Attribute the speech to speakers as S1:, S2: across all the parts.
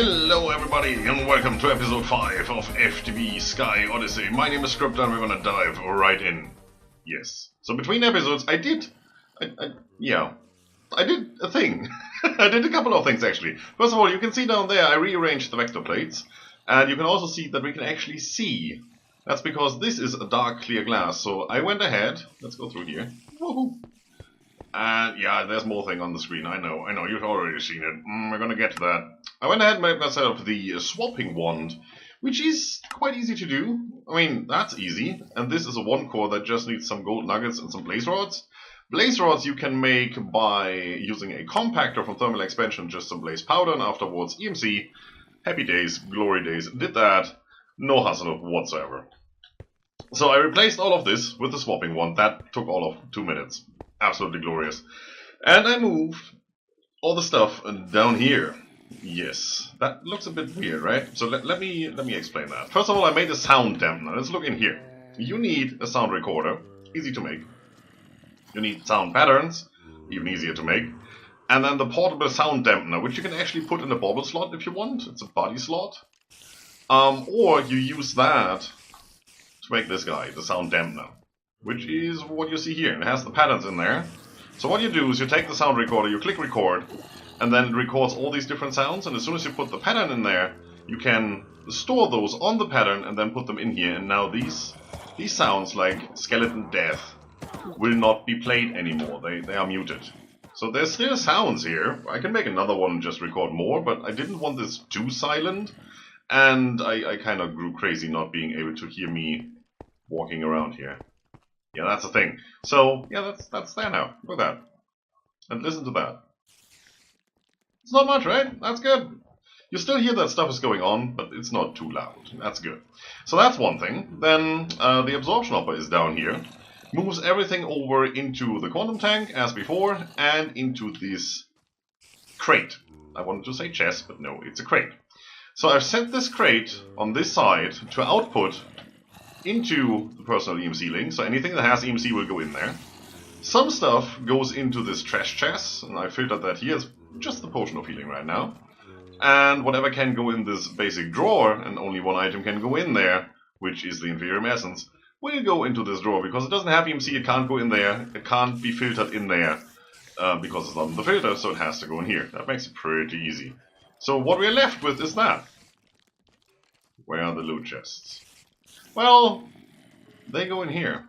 S1: Hello everybody and welcome to episode 5 of FTB Sky Odyssey. My name is Scryptar and we're gonna dive right in. Yes. So between episodes I did a thing. I did a couple of things actually. First of all, you can see down there I rearranged the vector plates. And you can also see that we can actually see. That's because this is a dark clear glass. So I went ahead. Let's go through here. Woohoo! And yeah, there's more thing on the screen. I know, you've already seen it. We're gonna get to that. I went ahead and made myself the swapping wand, which is quite easy to do. I mean, that's easy. And this is a one core that just needs some gold nuggets and some blaze rods. Blaze rods you can make by using a compactor from thermal expansion, just some blaze powder, and afterwards EMC. Happy days, glory days. Did that, no hassle whatsoever. So I replaced all of this with the swapping wand. That took all of 2 minutes. Absolutely glorious. And I moved all the stuff down here. Yes, that looks a bit weird, right? So let me explain that. First of all, I made a sound dampener. Let's look in here. You need a sound recorder, easy to make. You need sound patterns, even easier to make. And then the portable sound dampener, which you can actually put in a bobble slot if you want. It's a body slot. Or you use that to make this guy, the sound dampener, which is what you see here. It has the patterns in there. So what you do is you take the sound recorder, you click record, and then it records all these different sounds. And as soon as you put the pattern in there, you can store those on the pattern and then put them in here. And now these sounds like skeleton death will not be played anymore. They are muted. So there's still sounds here. I can make another one and just record more, but I didn't want this too silent. And I kind of grew crazy not being able to hear me walking around here. Yeah, that's the thing. So, yeah, that's there now. Look at that. And listen to that. It's not much, right? That's good. You still hear that stuff is going on, but it's not too loud. That's good. So that's one thing. Then the absorption hopper is down here. Moves everything over into the quantum tank, as before, and into this crate. I wanted to say chest, but no, it's a crate. So I've set this crate on this side to output into the personal EMC link, so anything that has EMC will go in there. Some stuff goes into this trash chest, and I filtered that here. It's just the potion of healing right now. And whatever can go in this basic drawer, and only one item can go in there, which is the Inferium Essence, will go into this drawer, because it doesn't have EMC, it can't go in there, it can't be filtered in there, because it's not in the filter, so it has to go in here. That makes it pretty easy. So what we're left with is that. Where are the loot chests? Well, they go in here.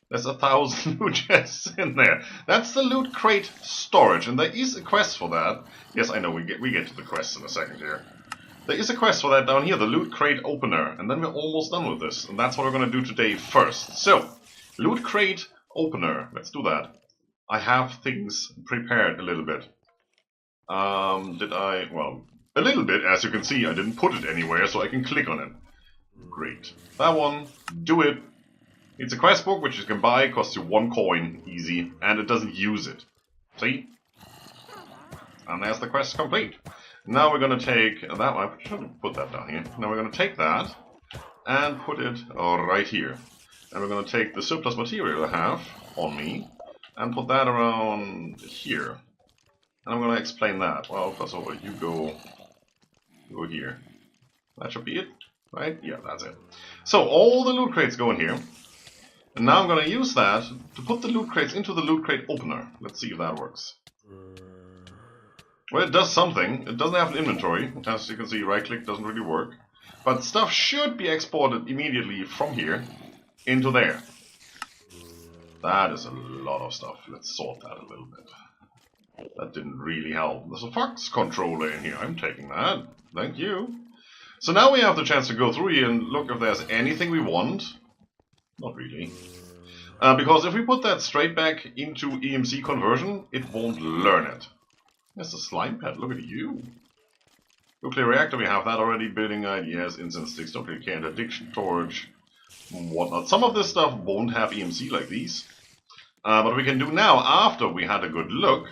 S1: There's 1,000 loot chests in there. That's the loot crate storage, and there is a quest for that. Yes, I know, we get to the quest in a second here. There is a quest for that down here, the loot crate opener, and then we're almost done with this, and that's what we're going to do today first. So, loot crate opener, let's do that. I have things prepared a little bit. Well, a little bit, as you can see, I didn't put it anywhere, so I can click on it. Great. That one, do it. It's a quest book, which you can buy, costs you 1 coin, easy, and it doesn't use it. See? And there's the quest complete. Now we're going to take that one, I shouldn't put that down here. Now we're going to take that and put it right here. And we're going to take the surplus material I have on me and put that around here. And I'm going to explain that. Well, first of all, you go here. That should be it, right? Yeah, that's it. So all the loot crates go in here. And now I'm going to use that to put the loot crates into the loot crate opener. Let's see if that works. Well, it does something. It doesn't have an inventory. As you can see, right-click doesn't really work. But stuff should be exported immediately from here into there. That is a lot of stuff. Let's sort that a little bit. That didn't really help. There's a Flux controller in here. I'm taking that. Thank you. So now we have the chance to go through here and look if there's anything we want. Not really. Because if we put that straight back into EMC conversion, it won't learn it. There's a slime pad, look at you. Nuclear reactor, we have that already. Building ideas, incense sticks, nuclear can, addiction torch, whatnot. Some of this stuff won't have EMC like these. But we can do now, after we had a good look.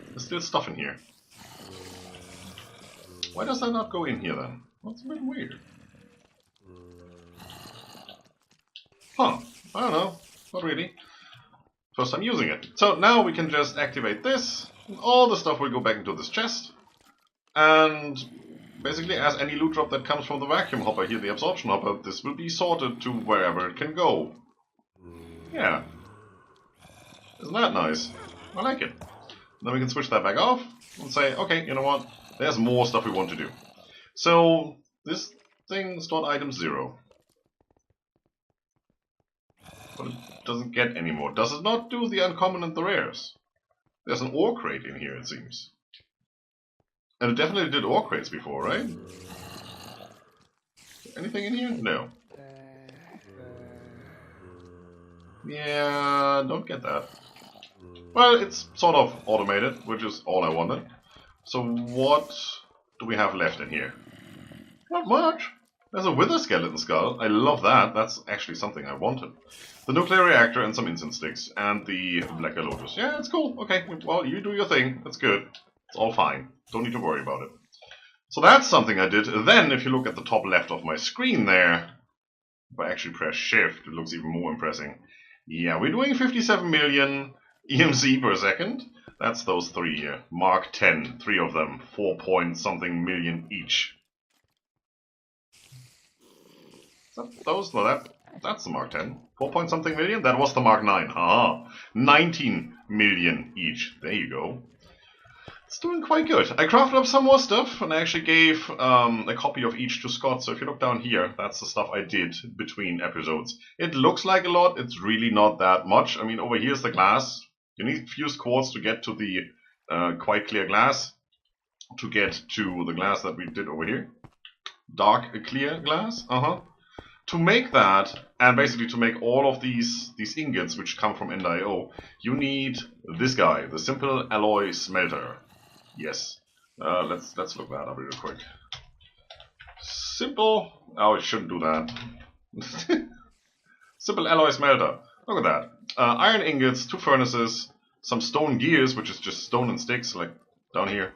S1: There's still stuff in here. Why does that not go in here then? That's a bit weird. Huh, I don't know, not really. First time using it. So now we can just activate this, and all the stuff will go back into this chest. And basically, as any loot drop that comes from the vacuum hopper here, the absorption hopper, this will be sorted to wherever it can go. Yeah. Isn't that nice? I like it. Then we can switch that back off and say, okay, you know what? There's more stuff we want to do. So, this thing stored item 0. But it doesn't get any more. Does it not do the uncommon and the rares? There's an ore crate in here, it seems. And it definitely did ore crates before, right? Anything in here? No. Yeah, don't get that. Well, it's sort of automated, which is all I wanted. So what do we have left in here? Not much. There's a wither skeleton skull. I love that. That's actually something I wanted. The nuclear reactor and some incense sticks. And the black lotus. Yeah, it's cool. Okay, well, you do your thing. That's good. It's all fine. Don't need to worry about it. So that's something I did. Then, if you look at the top left of my screen there, if I actually press shift, it looks even more impressive. Yeah, we're doing 57 million EMC per second. That's those 3 here. Mark 10, 3 of them. 4 point something million each. Is that those? No, that's the Mark 10. 4 point something million? That was the Mark 9. Haha. 19 million each. There you go. It's doing quite good. I crafted up some more stuff, and I actually gave a copy of each to Scott. So if you look down here, that's the stuff I did between episodes. It looks like a lot. It's really not that much. I mean, over here is the glass. You need fused quartz to get to the quite clear glass. To get to the glass that we did over here. Dark clear glass. To make that, and basically to make all of these ingots, which come from End.io, you need this guy, the simple alloy smelter. Yes. Let's look that up real quick. Simple. Oh, it shouldn't do that. Simple alloy smelter. Look at that. Iron ingots, 2 furnaces, some stone gears, which is just stone and sticks, like down here.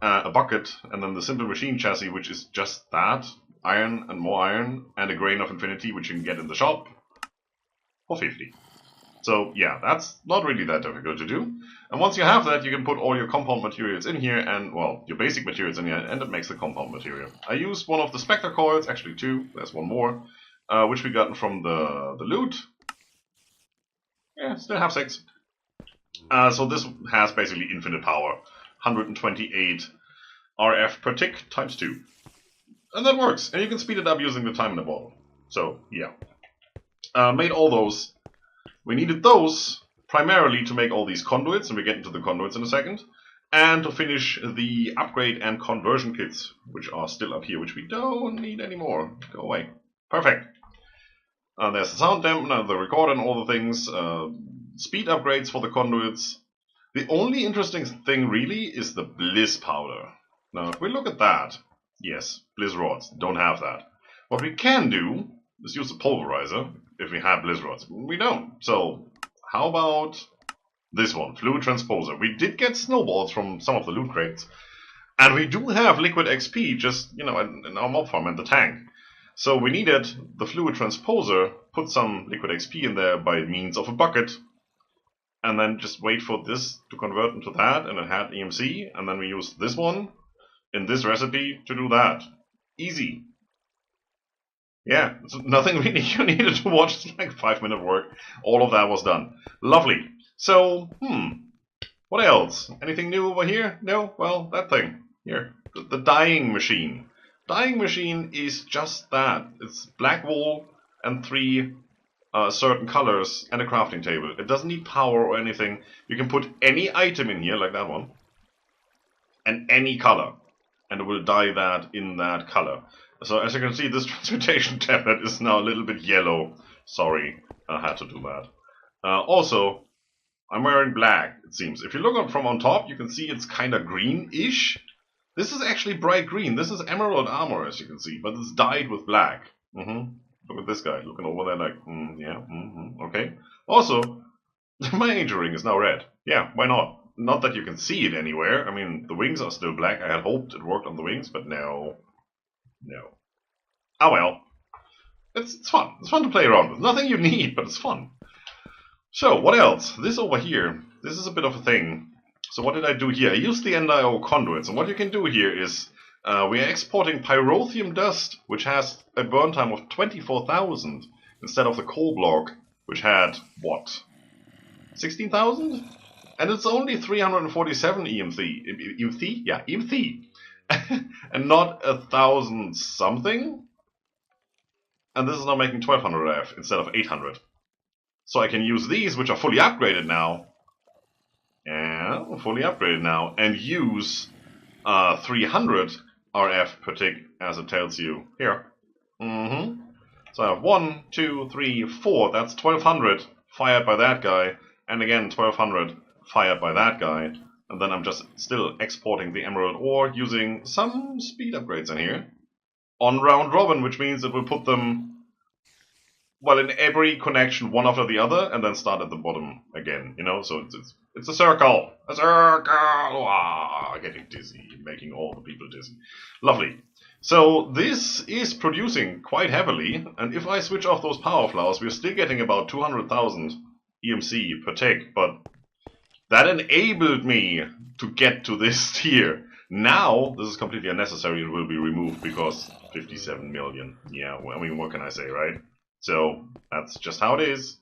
S1: A bucket, and then the simple machine chassis, which is just that. Iron and more iron, and a grain of infinity, which you can get in the shop for 50. So yeah, that's not really that difficult to do. And once you have that, you can put all your compound materials in here, and well, your basic materials in here, and it makes the compound material. I used one of the Spectre coils, actually 2, there's one more, which we gotten from the loot. Yeah, still have 6. So this has basically infinite power. 128 RF per tick times 2. And that works, and you can speed it up using the time in the bottle. So, yeah. Made all those. We needed those primarily to make all these conduits, and we get into the conduits in a second. And to finish the upgrade and conversion kits, which are still up here, which we don't need anymore. Go away. Perfect. There's the sound dampener, the recorder, and all the things. Speed upgrades for the conduits. The only interesting thing really is the bliss powder. Now, if we look at that, yes, bliss rods, don't have that. What we can do is use the pulverizer if we have bliss rods. We don't. So, how about this one, fluid transposer? We did get snowballs from some of the loot crates. And we do have liquid XP just, you know, in our mob farm and the tank. So we needed the fluid transposer, put some liquid XP in there by means of a bucket. And then just wait for this to convert into that, and it had EMC, and then we used this one in this recipe to do that. Easy. Yeah, it's nothing really you needed to watch. It's like 5-minute work. All of that was done. Lovely. So, what else? Anything new over here? No? Well, that thing. Here. The dyeing machine. Dyeing machine is just that. It's black wool and 3 certain colors and a crafting table. It doesn't need power or anything. You can put any item in here, like that one, and any color, and it will dye that in that color. So as you can see, this transmutation tablet is now a little bit yellow. Sorry, I had to do that. Also, I'm wearing black, it seems. If you look from on top, you can see it's kind of green-ish. This is actually bright green. This is emerald armor, as you can see, but it's dyed with black. Look at this guy looking over there like, okay. Also, my angel ring is now red. Yeah, why not? Not that you can see it anywhere. I mean, the wings are still black. I had hoped it worked on the wings, but no. No. Oh well. It's fun. It's fun to play around with. Nothing you need, but it's fun. So, what else? This over here, this is a bit of a thing. So what did I do here? I used the End.io conduits, and what you can do here is we are exporting pyrotheum dust, which has a burn time of 24,000 instead of the coal block, which had what, 16,000? And it's only 347 EMC, yeah, EMC, and not 1,000 something. And this is now making 1200 F instead of 800. So I can use these, which are fully upgraded now. Yeah, fully upgraded now, and use 300 RF per tick, as it tells you here. So I have 1, 2, 3, 4. That's 1200 fired by that guy, and again 1200 fired by that guy. And then I'm just still exporting the emerald ore using some speed upgrades in here on round robin, which means it will put them, well, in every connection one after the other, and then start at the bottom again, you know, so it's a circle, getting dizzy, making all the people dizzy. Lovely. So this is producing quite heavily, and if I switch off those power flowers, we're still getting about 200,000 EMC per tick, but that enabled me to get to this tier. Now, this is completely unnecessary and will be removed because 57 million. Yeah, well, I mean, what can I say, right? So, that's just how it is.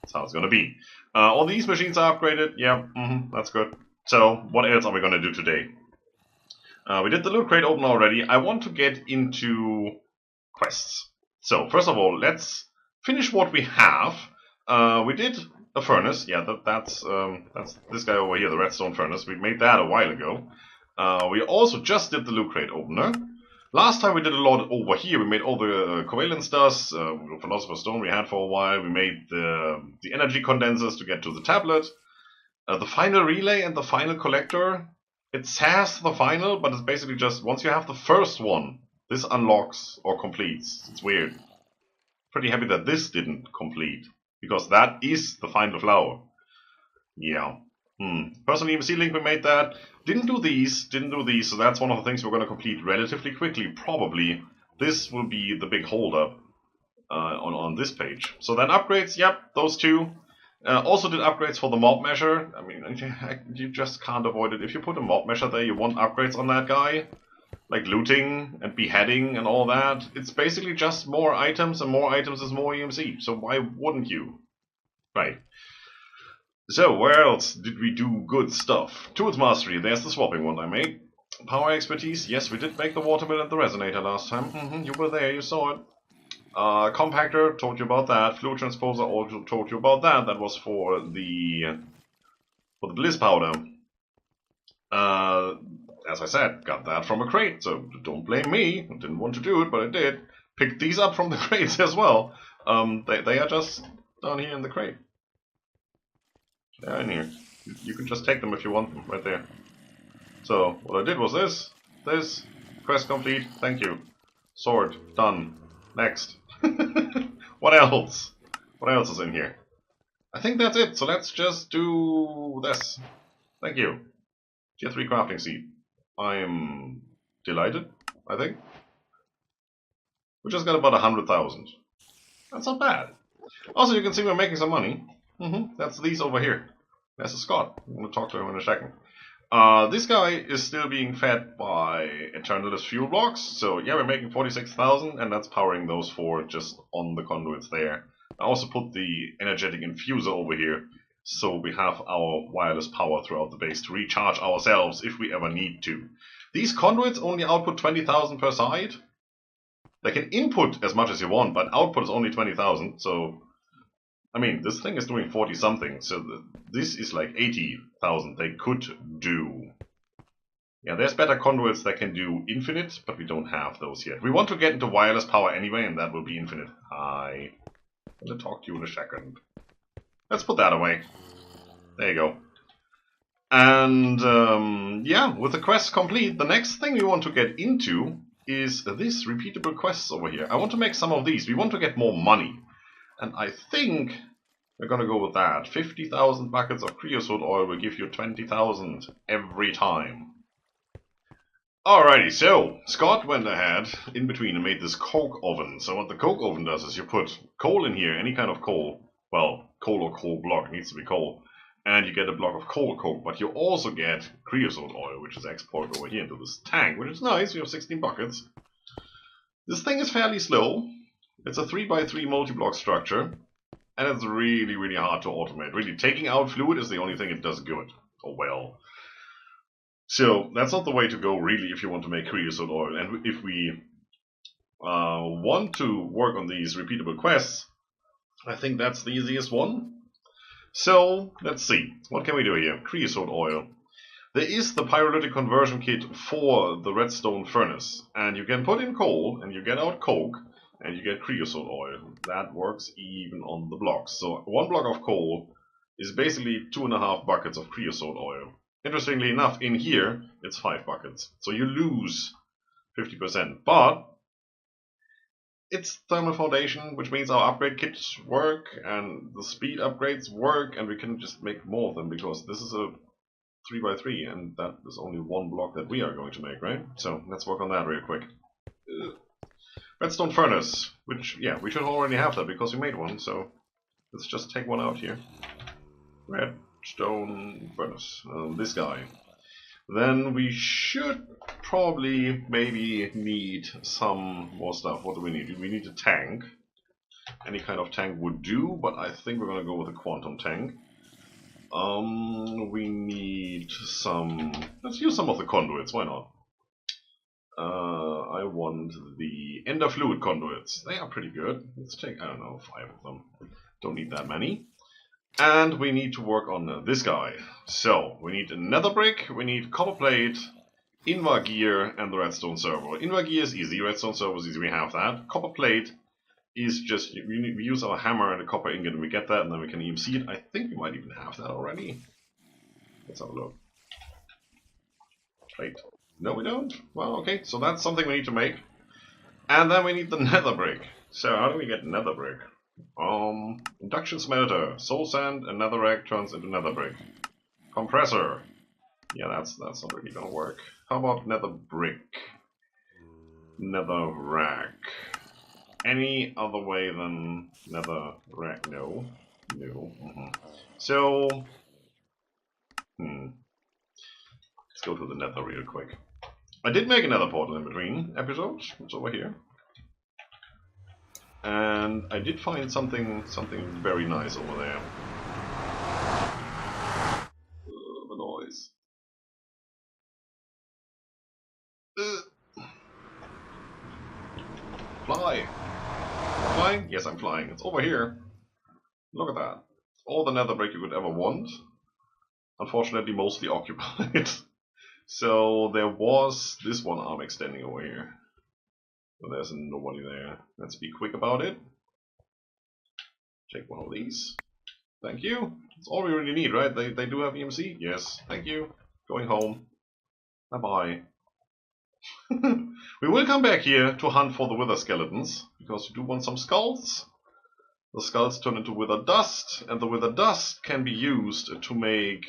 S1: That's how it's gonna be. All these machines are upgraded. Yeah, that's good. So, what else are we gonna do today? We did the loot crate open already. I want to get into quests. So, first of all, let's finish what we have. We did a furnace. Yeah, that's this guy over here, the Redstone Furnace. We made that a while ago. We also just did the loot crate opener. Last time we did a lot over here. We made all the covalence dust, Philosopher's Stone we had for a while. We made the energy condensers to get to the tablet. The final relay and the final collector. It says the final, but it's basically just once you have the first one, this unlocks or completes. It's weird. Pretty happy that this didn't complete, because that is the final flower. Yeah. Personal EMC link, we made that. Didn't do these, so that's one of the things we're going to complete relatively quickly, probably. This will be the big holdup on this page. So then upgrades, yep, those two. Also did upgrades for the mob measure. I mean, you just can't avoid it. If you put a mob measure there, you want upgrades on that guy. Like looting and beheading and all that. It's basically just more items, and more items is more EMC. So why wouldn't you? Right. So, where else did we do good stuff? Tools Mastery, there's the swapping one I made. Power Expertise, yes, we did make the watermill and the resonator last time. You were there, you saw it. Compactor, told you about that. Fluid Transposer, also told you about that. That was for the Bliss Powder. As I said, got that from a crate, so don't blame me. I didn't want to do it, but I did. Picked these up from the crates as well. They are just down here in the crate. They're in here. You can just take them if you want them, right there. So, what I did was this, quest complete, thank you. Sword, done. Next. What else? What else is in here? I think that's it, so let's just do this. Thank you. Tier 3 crafting seed. I am delighted, I think. We just got about 100,000. That's not bad. Also, you can see we're making some money. That's these over here. There's a Scott. I'm going to talk to him in a second. This guy is still being fed by Eternalist fuel blocks. So yeah, we're making 46,000, and that's powering those four just on the conduits there. I also put the energetic infuser over here, so we have our wireless power throughout the base to recharge ourselves if we ever need to. These conduits only output 20,000 per side. They can input as much as you want, but output is only 20,000, so I mean, this thing is doing 40 something, so this is like 80,000 they could do. Yeah, there's better conduits that can do infinite, but we don't have those yet. We want to get into wireless power anyway, and that will be infinite. Hi. I'll talk to you in a second. Let's put that away. There you go. And yeah, with the quest complete, the next thing we want to get into is this repeatable quests over here. I want to make some of these. We want to get more money. And I think we're going to go with that. 50,000 buckets of creosote oil will give you 20,000 every time. Alrighty, so Scott went ahead in between and made this coke oven. So what the coke oven does is you put coal in here, any kind of coal. Well, coal or coal block, it needs to be coal. and you get a block of coal coke, but you also get creosote oil, which is exported over here into this tank, which is nice. We have 16 buckets. This thing is fairly slow. It's a 3x3 multi-block structure, and it's really, really hard to automate. Really, taking out fluid is the only thing it does good, or well. So that's not the way to go, really, if you want to make creosote oil. And if we want to work on these repeatable quests, I think that's the easiest one. So let's see, what can we do here? Creosote oil. There is the pyrolytic conversion kit for the Redstone Furnace, and you can put in coal, and you get out coke, and you get creosote oil. That works even on the blocks. So one block of coal is basically 2.5 buckets of creosote oil. Interestingly enough, in here, it's 5 buckets. So you lose 50%. But it's thermal foundation, which means our upgrade kits work, and the speed upgrades work, and we can just make more of them, because this is a 3x3, and that is only one block that we are going to make, right? So let's work on that real quick. Redstone Furnace, which, yeah, we should already have that, because we made one, so let's just take one out here. Redstone Furnace, this guy. Then we should probably maybe need some more stuff. What do we need? We need a tank. Any kind of tank would do, but I think we're gonna go with a quantum tank. We need some... Let's use some of the conduits, why not? I want the ender fluid conduits. They are pretty good. Let's take, I don't know, 5 of them. Don't need that many. And we need to work on this guy. So, we need a nether brick, we need copper plate, invar gear, and the redstone servo. Invar gear is easy, redstone servo is easy, we have that. Copper plate is just, we use our hammer and a copper ingot and we get that, and then we can EMC it. I think we might even have that already. Let's have a look. Plate. No, we don't? Well, okay, so that's something we need to make. And then we need the nether brick. So, how do we get nether brick? Induction smelter, soul sand, and netherrack turns into nether brick. Compressor. Yeah, that's not really gonna work. How about nether brick? Netherrack. Any other way than netherrack? No. No. So, let's go to the nether real quick. I did make another portal in between episodes. It's over here. And I did find something very nice over there. The noise. Fly! Flying? Yes, I'm flying. It's over here. Look at that. All the nether brick you could ever want. Unfortunately, mostly occupied. So there was this one arm extending over here. So there's nobody there. Let's be quick about it. Take one of these. Thank you. That's all we really need, right? They do have EMC? Yes. Thank you. Going home. Bye-bye. We will come back here to hunt for the wither skeletons, because we do want some skulls. The skulls turn into wither dust, and the wither dust can be used to make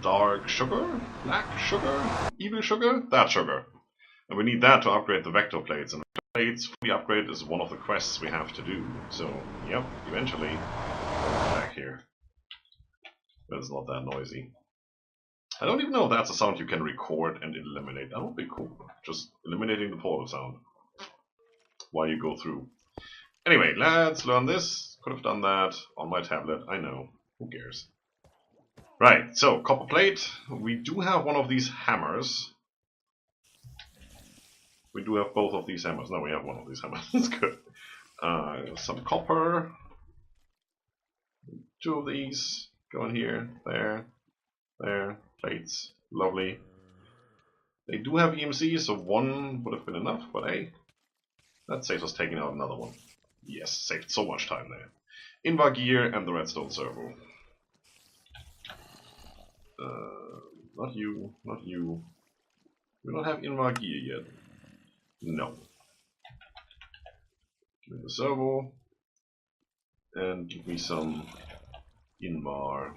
S1: dark sugar? Black sugar? Evil sugar? That sugar. And we need that to upgrade the vector plates, and vector plates fully upgrade is one of the quests we have to do. So, yep, eventually, back here. But it's not that noisy. I don't even know if that's a sound you can record and eliminate. That would be cool. Just eliminating the portal sound while you go through. Anyway, let's learn this. Could have done that on my tablet. I know. Who cares? Right, so copper plate. We do have one of these hammers. We do have both of these hammers. No, we have one of these hammers. That's good. Some copper. 2 of these. Go in here. There. There. Plates. Lovely. They do have EMC, so 1 would have been enough, but hey. That saves us taking out another one. Yes, saved so much time there. Invar gear and the redstone servo. Not you. Not you. We don't have invar gear yet. No. Give me the servo. And give me some invar.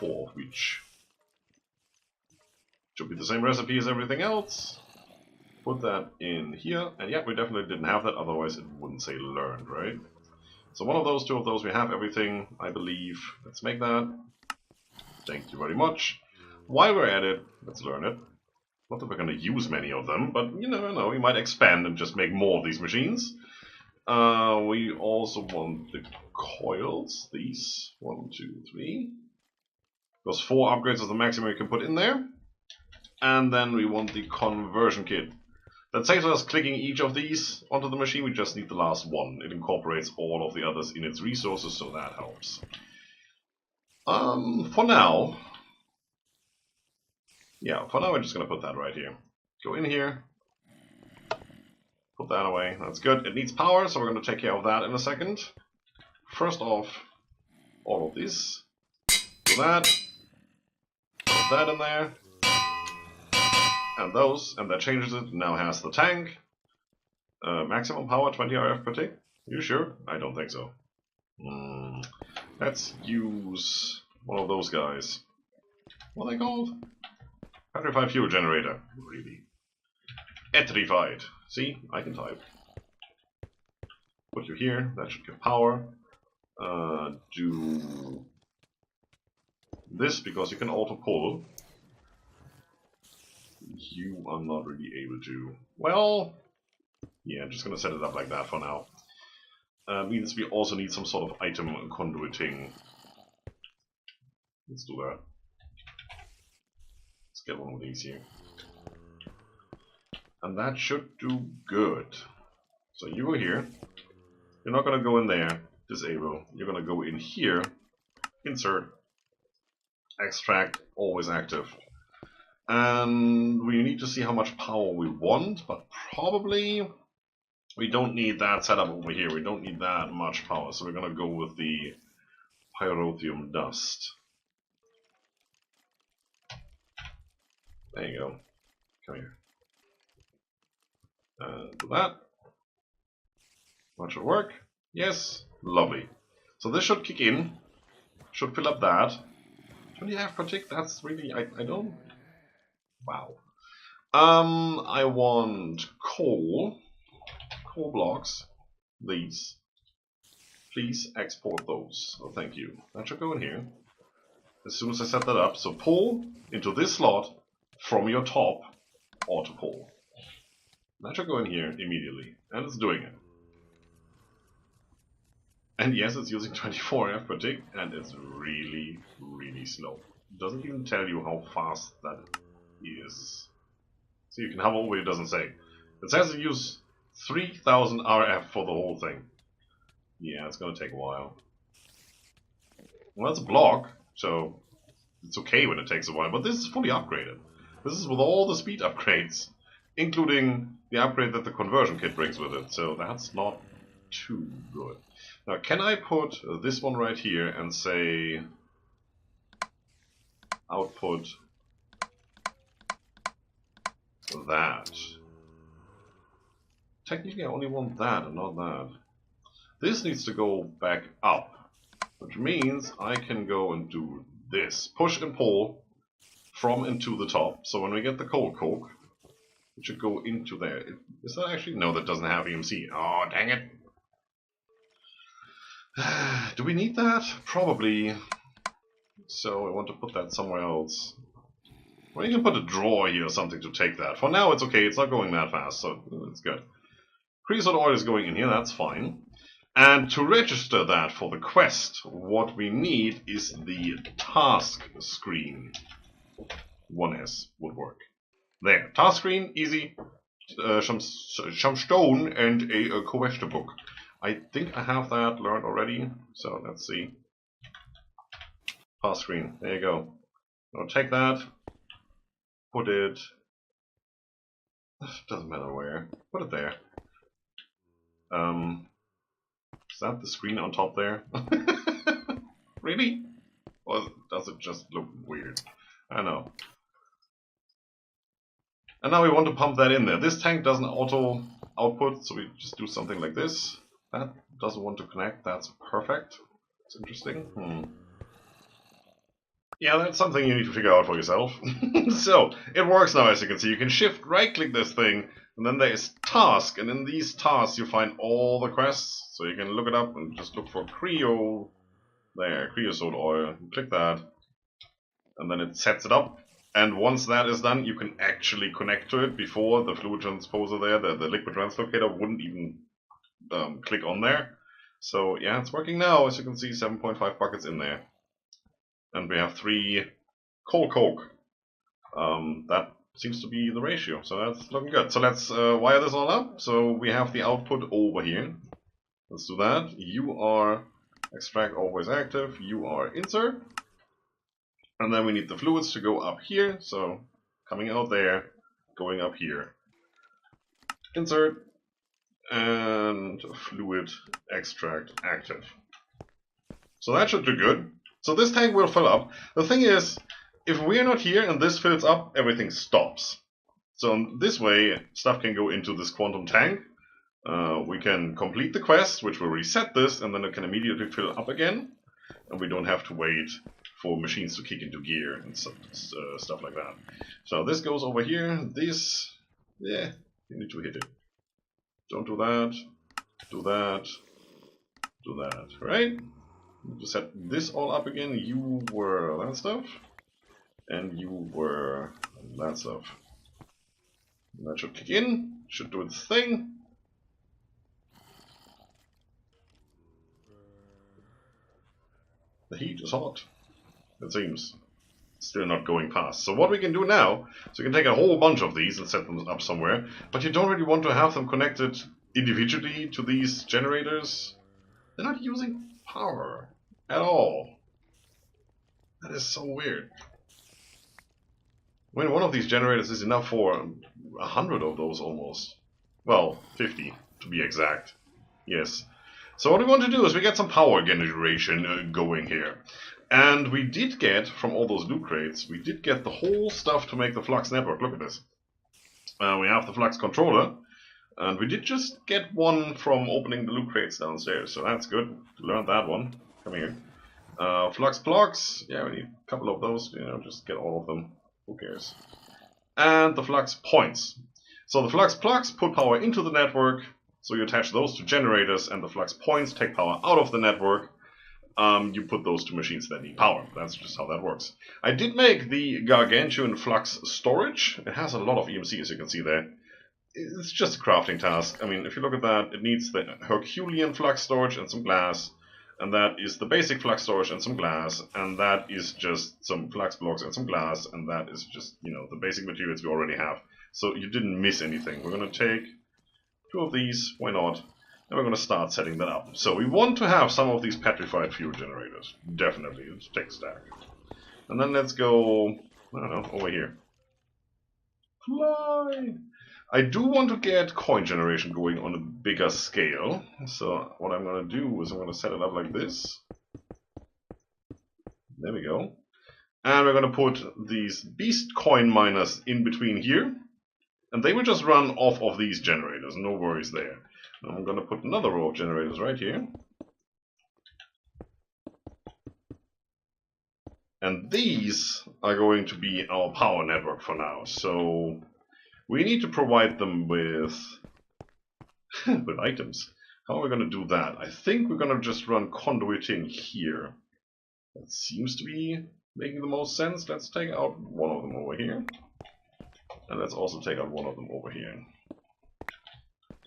S1: 4 of which. Should be the same recipe as everything else. Put that in here. And yeah, we definitely didn't have that, otherwise it wouldn't say learned, right? So one of those, two of those, we have everything, I believe. Let's make that. Thank you very much. While we're at it, let's learn it. Not that we're going to use many of them, but you never know, we might expand and just make more of these machines. We also want the coils, these, 1, 2, 3. Those 4 upgrades is the maximum we can put in there. And then we want the conversion kit. That saves us clicking each of these onto the machine, we just need the last one. It incorporates all of the others in its resources, so that helps. For now, we're just going to put that right here. Go in here, put that away, that's good. It needs power, so we're going to take care of that in a second. First off, all of this, do that, put that in there. And those, and that changes it, now has the tank. Maximum power 20 RF per tick? You sure? I don't think so. Let's use one of those guys. What are they called? Petrified fuel generator. Really? Petrified. See? I can type. Put you here, that should give power. Do this because you can auto pull. You are not really able to. Well, yeah, just gonna set it up like that for now. Means we also need some sort of item conduiting. Let's do that. Let's get one of these here. And that should do good. So you go here. You're not gonna go in there, disable. You're gonna go in here, insert, extract, always active. And we need to see how much power we want, but probably we don't need that setup over here. We don't need that much power, so we're gonna go with the pyrotheum dust. There you go. Come here. Do that. That should work. Yes, lovely. So this should kick in. Should fill up that. 20 half per tick. That's really I don't. Wow. I want coal blocks. These. Please export those. Oh, thank you. That should go in here. As soon as I set that up, so pull into this slot from your top, auto pull. That should go in here immediately, and it's doing it. And yes, it's using 24 F per tick, and it's really, really slow. It doesn't even tell you how fast that is. So you can have over, it doesn't say. It says it uses 3000 RF for the whole thing. Yeah, it's gonna take a while. Well, that's a block, so it's okay when it takes a while, but this is fully upgraded. This is with all the speed upgrades, including the upgrade that the conversion kit brings with it, so that's not too good. Now, can I put this one right here and say output that? Technically, I only want that and not that. This needs to go back up, which means I can go and do this. Push and pull from and to the top. So when we get the coal coke, it should go into there. Is that actually? No, that doesn't have EMC. Oh, dang it. Do we need that? Probably. So I want to put that somewhere else. Well, you can put a drawer here or something to take that. For now, it's okay. It's not going that fast, so it's good. Creosote oil is going in here. That's fine. And to register that for the quest, what we need is the task screen. 1S would work. There, task screen, easy. Some stone and a quest book. I think I have that learned already, so let's see. Task screen, there you go. I'll take that, put it, doesn't matter where, put it there. Is that the screen on top there? Really? Or does it just look weird? I don't know. And now we want to pump that in there. This tank doesn't auto output, so we just do something like this. That doesn't want to connect, that's perfect. It's interesting. Yeah, that's something you need to figure out for yourself. So, it works now, as you can see. You can shift right click this thing, And then there is task, and in these tasks you find all the quests. So you can look it up and just look for creosote oil. Click that, and then it sets it up. And once that is done, you can actually connect to it. Before, the fluid transposer there, the liquid translocator, wouldn't even click on there. So yeah, it's working now. As you can see, 7.5 buckets in there. And we have 3 coal coke. That seems to be the ratio, so that's looking good. So let's wire this all up. So we have the output over here. Let's do that. You are extract always active. You are insert. And then we need the fluids to go up here. So coming out there, going up here. Insert. And fluid extract active. So that should do good. So this tank will fill up. The thing is, if we're not here and this fills up, everything stops. So this way, stuff can go into this quantum tank. We can complete the quest, which will reset this, and then it can immediately fill up again. And we don't have to wait for machines to kick into gear and stuff like that. So this goes over here. This, yeah, you need to hit it. Don't do that. Do that. Do that. Right? Just set this all up again. You were that stuff. And you were that stuff. And that should kick in, should do its thing. The heat is hot, it seems. Still not going past. So what we can do now, so we can take a whole bunch of these and set them up somewhere, but you don't really want to have them connected individually to these generators. They're not using power at all. That is so weird. I mean, one of these generators is enough for 100 of those almost. Well, 50 to be exact. Yes. So what we want to do is we get some power generation going here. And we did get, from all those loot crates, we did get the whole stuff to make the Flux network. Look at this. We have the Flux controller. And we did just get one from opening the loot crates downstairs. So that's good. Learned that one. Come here. Flux blocks. Yeah, we need a couple of those. You know, just get all of them. Who cares? And the Flux Points. So the Flux plugs put power into the network, so you attach those to generators, and the Flux Points take power out of the network. You put those to machines that need power. That's just how that works. I did make the Gargantuan Flux storage. It has a lot of EMC, as you can see there. It's just a crafting task. I mean, if you look at that, it needs the Herculean Flux storage and some glass. And that is the basic flux storage and some glass, and that is just some flux blocks and some glass, and that is just, you know, the basic materials we already have. So you didn't miss anything. We're going to take 2 of these, why not, and we're going to start setting that up. So we want to have some of these petrified fuel generators, definitely. Let's take a stack. And then let's go, I don't know, over here. Fly! I do want to get coin generation going on a bigger scale. So what I'm going to do is I'm going to set it up like this. There we go. And we're going to put these beast coin miners in between here. And they will just run off of these generators. No worries there. And I'm going to put another row of generators right here. And these are going to be our power network for now. So we need to provide them with items. How are we going to do that? I think we're going to just run conduiting here. That seems to be making the most sense. Let's take out one of them over here. And let's also take out one of them over here.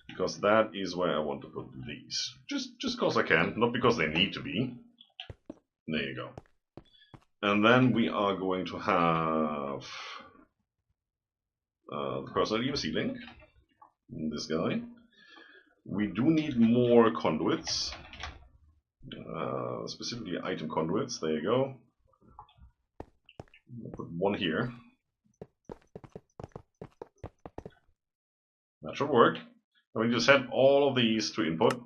S1: Because that is where I want to put these. Just because I can, not because they need to be. There you go. And then we are going to have the personal EMC link. This guy. We do need more conduits. Specifically item conduits. There you go. I'll put one here. That should work. And we just set all of these to input.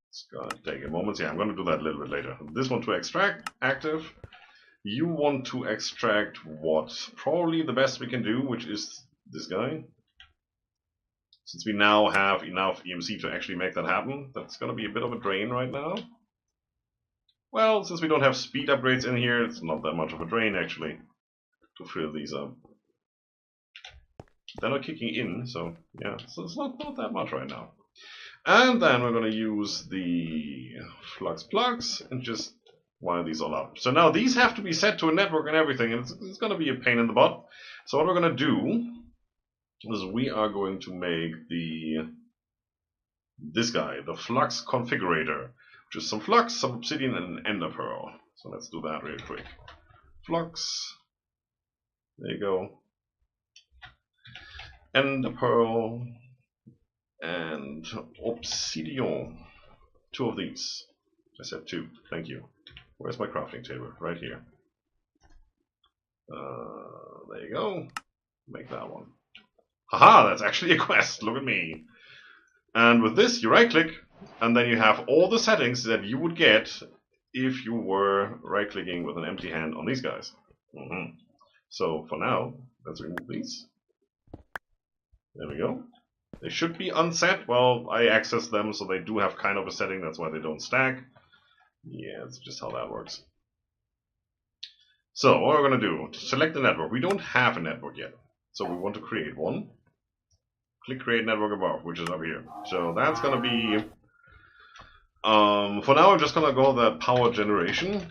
S1: It's gonna take a moment. Yeah, I'm gonna do that a little bit later. This one to extract, active. You want to extract what? Probably the best we can do, which is this guy. Since we now have enough EMC to actually make that happen, that's gonna be a bit of a drain right now. Well, since we don't have speed upgrades in here, it's not that much of a drain actually to fill these up. They're not kicking in, so yeah, so it's not that much right now. And then we're going to use the Flux plugs and just wire these all up. So now these have to be set to a network and everything, and it's going to be a pain in the butt. So what we're going to do is we are going to make this guy, the Flux Configurator, which is some flux, some obsidian, and an ender pearl. So let's do that real quick. Flux, there you go, ender pearl, and obsidian. 2 of these. I said 2. Thank you. Where's my crafting table? Right here. There you go. Make that one. Haha, that's actually a quest. Look at me. And with this, you right click, and then you have all the settings that you would get if you were right clicking with an empty hand on these guys. So for now, let's remove these. There we go. They should be unset. Well, I accessed them, so they do have kind of a setting. That's why they don't stack. Yeah, that's just how that works. So what we're going to do, select the network. We don't have a network yet, so we want to create one. Click Create Network above, which is up here. So that's going to be, for now I'm just going to go the power generation.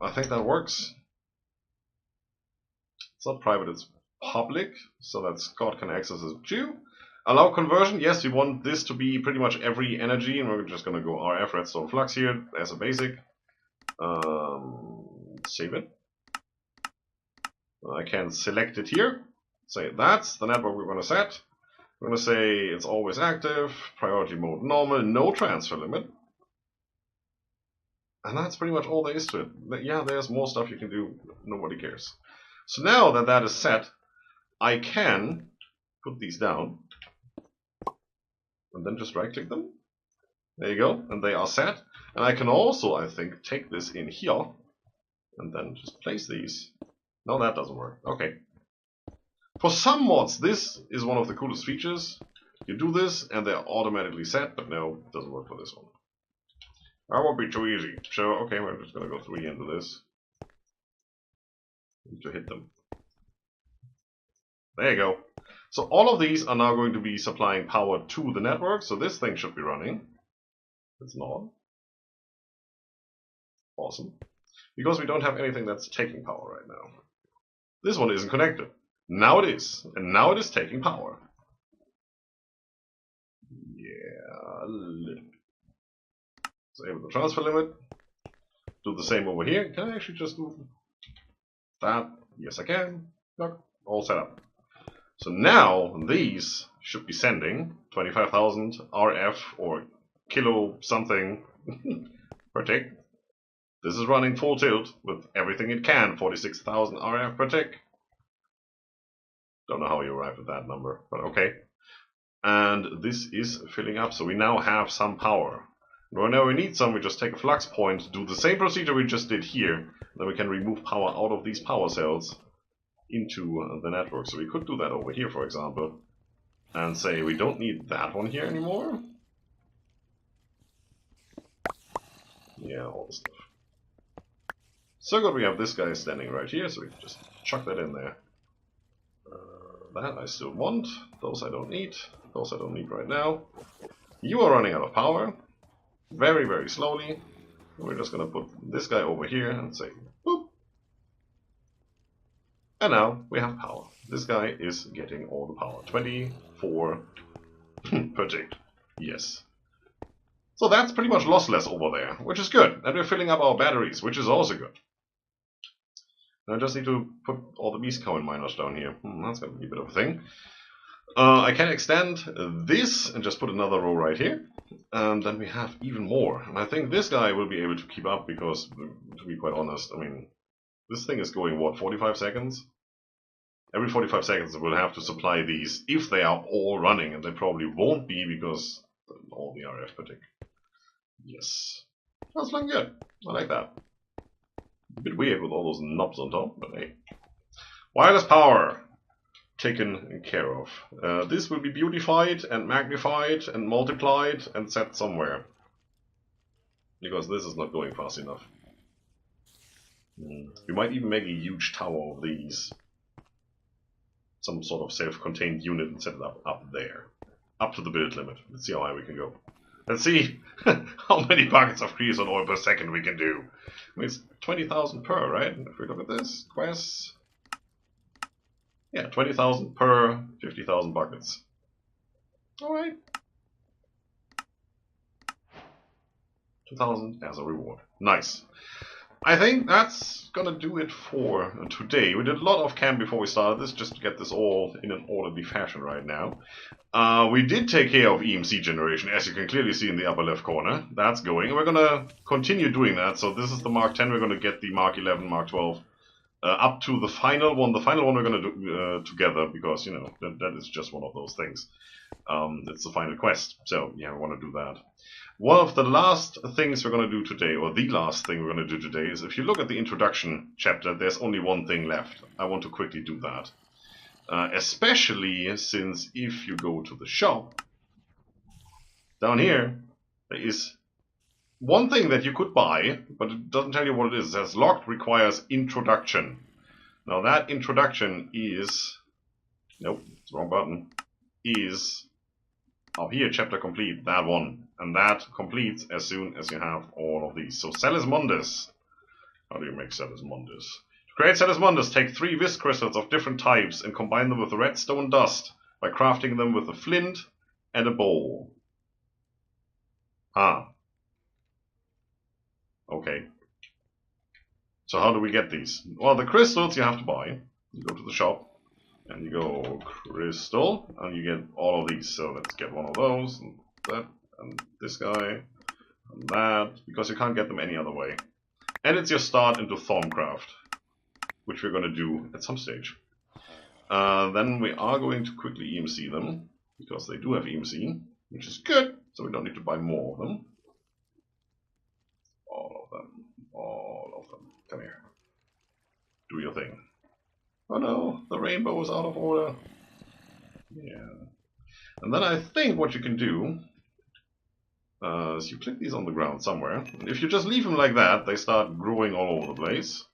S1: I think that works. It's not private, it's public, so that Scott can access it too. Allow conversion, yes, we want this to be pretty much every energy, and we're just going to go RF Redstone Flux here as a basic. Save it. I can select it here. Say that's the network we're going to set. We're going to say it's always active, priority mode normal, no transfer limit. And that's pretty much all there is to it. Yeah, there's more stuff you can do, nobody cares. So now that that is set, I can put these down and then just right click them. There you go, and they are set. And I can also, I think, take this in here and then just place these. No, that doesn't work. Okay. For some mods, this is one of the coolest features. You do this and they're automatically set, but no, it doesn't work for this one. That won't be too easy. So, okay, we're just going to go 3 into this. Need to hit them. There you go. So all of these are now going to be supplying power to the network, so this thing should be running. It's not. Awesome. Because we don't have anything that's taking power right now. This one isn't connected. Now it is. And now it is taking power. Yeah, a little bit. Disable the transfer limit. Do the same over here. Can I actually just do that? Yes, I can. Look, all set up. So now these should be sending 25,000 RF or kilo something per tick. This is running full tilt with everything it can, 46,000 RF per tick. Don't know how you arrived at that number, but okay. And this is filling up, so we now have some power. Whenever we need some, we just take a flux point, do the same procedure we just did here, then we can remove power out of these power cells into the network. So we could do that over here, for example, and say we don't need that one here anymore. Yeah, all the stuff. So good, we have this guy standing right here, so we can just chuck that in there. That I still want. Those I don't need. Those I don't need right now. You are running out of power. Very, very slowly. We're just going to put this guy over here and say, boop. And now we have power. This guy is getting all the power. 24 per tick. Yes. So that's pretty much lossless over there, which is good. And we're filling up our batteries, which is also good. Now I just need to put all the beast coin miners down here. That's going to be a bit of a thing. I can extend this and just put another row right here. And then we have even more. And I think this guy will be able to keep up because, to be quite honest, I mean, this thing is going, what, 45 seconds? Every 45 seconds we'll have to supply these if they are all running. And they probably won't be because all the RF per tick. Yes. That's looking good. I like that. A bit weird with all those knobs on top, but hey. Wireless power taken care of. This will be beautified and magnified and multiplied and set somewhere. Because this is not going fast enough. We might even make a huge tower of these. some sort of self-contained unit and set it up there. Up to the build limit. Let's see how high we can go. Let's see how many buckets of creosote oil per second we can do. I mean, it's 20,000 per, right? If we look at this, quests. Yeah, 20,000 per 50,000 buckets. Alright. 2,000 as a reward. Nice. I think that's gonna do it for today. We did a lot of camp before we started this, just to get this all in an orderly fashion right now. We did take care of EMC generation, as you can clearly see in the upper left corner. That's going, and we're gonna continue doing that. So this is the Mark 10, we're gonna get the Mark 11, Mark 12, up to the final one. The final one we're gonna do together, because, you know, that is just one of those things. It's the final quest, so yeah, we want to do that. One of the last things we're going to do today, or the last thing we're going to do today, is if you look at the introduction chapter, there's only one thing left. I want to quickly do that. Especially since if you go to the shop, down here, there is one thing that you could buy, but it doesn't tell you what it is. It says locked requires introduction. Now that introduction is... Nope, it's the wrong button. Is up here, chapter complete, that one. And that completes as soon as you have all of these. So Selismundus. How do you make Selismundus? To create Selismundus, take 3 Vis crystals of different types and combine them with the redstone dust by crafting them with a flint and a bowl. Ah. Okay. So how do we get these? Well, the crystals you have to buy. You go to the shop. And you go crystal, and you get all of these. So let's get one of those, and that, and this guy, and that, because you can't get them any other way. And it's your start into Thorncraft, which we're going to do at some stage. Then we are going to quickly EMC them, because they do have EMC, which is good, so we don't need to buy more of them. All of them. All of them. Come here. Do your thing. Oh no, the rainbow is out of order. Yeah. And then I think what you can do is you click these on the ground somewhere. And if you just leave them like that, they start growing all over the place.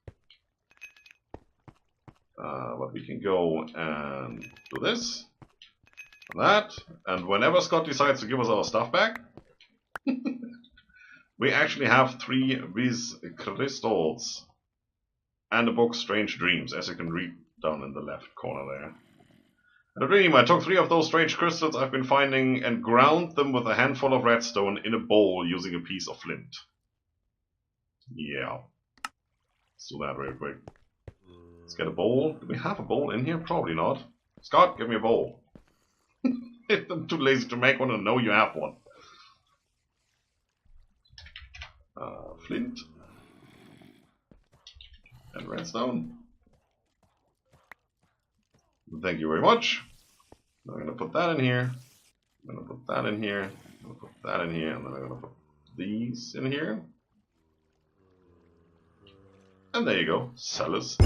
S1: But we can go and do this, and that, and whenever Scott decides to give us our stuff back, we actually have 3 Vis crystals. And the book Strange Dreams, as you can read down in the left corner there. And a dream, I took 3 of those strange crystals I've been finding and ground them with a handful of redstone in a bowl using a piece of flint. Yeah. Let's do that real quick. Let's get a bowl. Do we have a bowl in here? Probably not. Scott, give me a bowl. I'm too lazy to make one and know you have one. Flint. And redstone. Thank you very much. I'm going to put that in here. I'm going to put that in here. I'm going to put that in here. And then I'm going to put these in here. And there you go. Selismundus.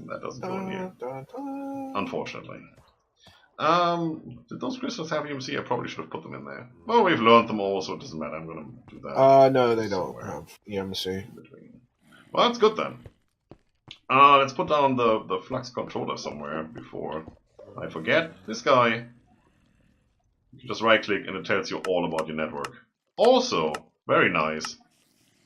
S1: That doesn't go in here. Unfortunately. Did those crystals have EMC? I probably should have put them in there. Well, we've learned them all, so it doesn't matter. I'm going to do that.
S2: No, they don't have EMC.
S1: Well, that's good then. Let's put down the Flux controller somewhere before I forget. This guy, you just right click and it tells you all about your network. Also, very nice,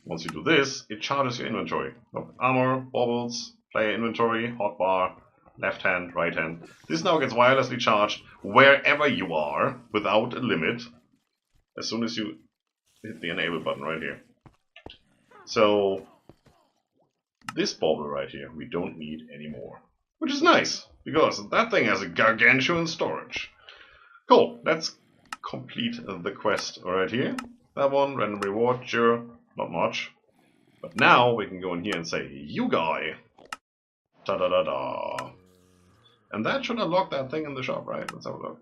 S1: once you do this, it charges your inventory. Look, armor, baubles, player inventory, hotbar, left hand, right hand. This now gets wirelessly charged wherever you are without a limit as soon as you hit the enable button right here. So this bauble right here we don't need anymore, which is nice because that thing has a gargantuan storage. Cool, let's complete the quest right here. That one, random reward, sure, not much. But now we can go in here and say, you guy, ta-da-da-da. And that should unlock that thing in the shop, right? Let's have a look.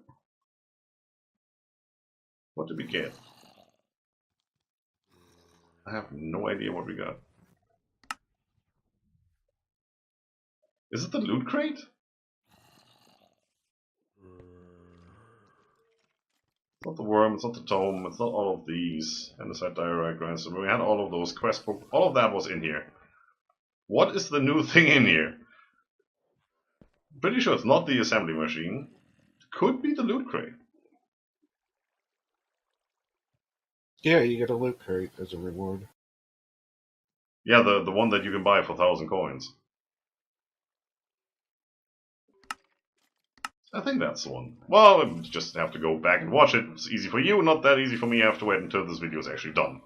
S1: What did we get? I have no idea what we got. Is it the loot crate? It's not the worm, it's not the tome, it's not all of these. And the side direct grants. We had all of those quest book. All of that was in here. What is the new thing in here? Pretty sure it's not the assembly machine. It could be the loot crate.
S2: Yeah, you get a loot crate as a reward.
S1: Yeah, the one that you can buy for 1,000 coins. I think that's the one. Well, I just have to go back and watch it. It's easy for you, not that easy for me. I have to wait until this video is actually done.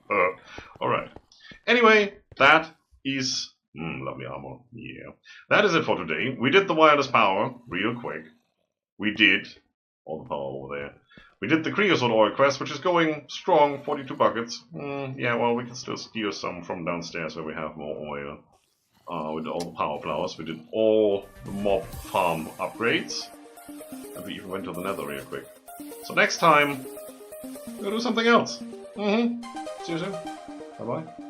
S1: Alright. Anyway, that is... lovely armor. Yeah. That is it for today. We did the wireless power real quick. We did... all the power over there. We did the creosote oil quest, which is going strong, 42 buckets. Yeah, well, we can still steal some from downstairs where we have more oil. We did all the power flowers. We did all the mob farm upgrades. And we even went to the nether real quick. So next time, we'll do something else. See you soon. Bye-bye.